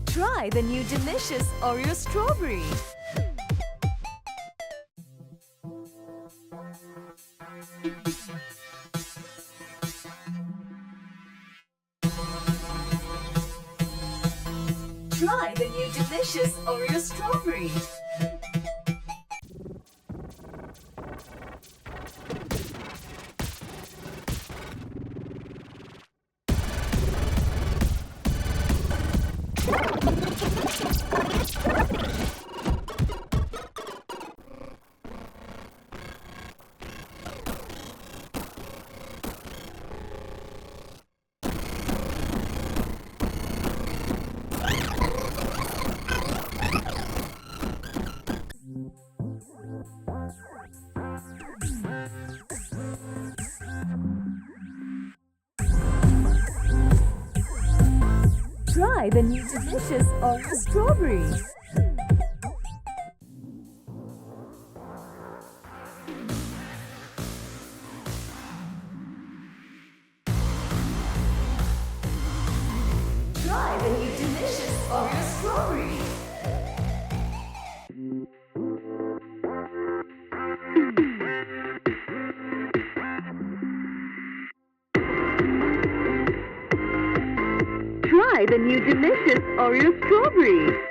Try the new delicious Oreo strawberry. Try the new delicious Oreo strawberry. Try the new delicious Oreo strawberry. Try the new delicious Oreo strawberry. Try the new delicious Oreo strawberry.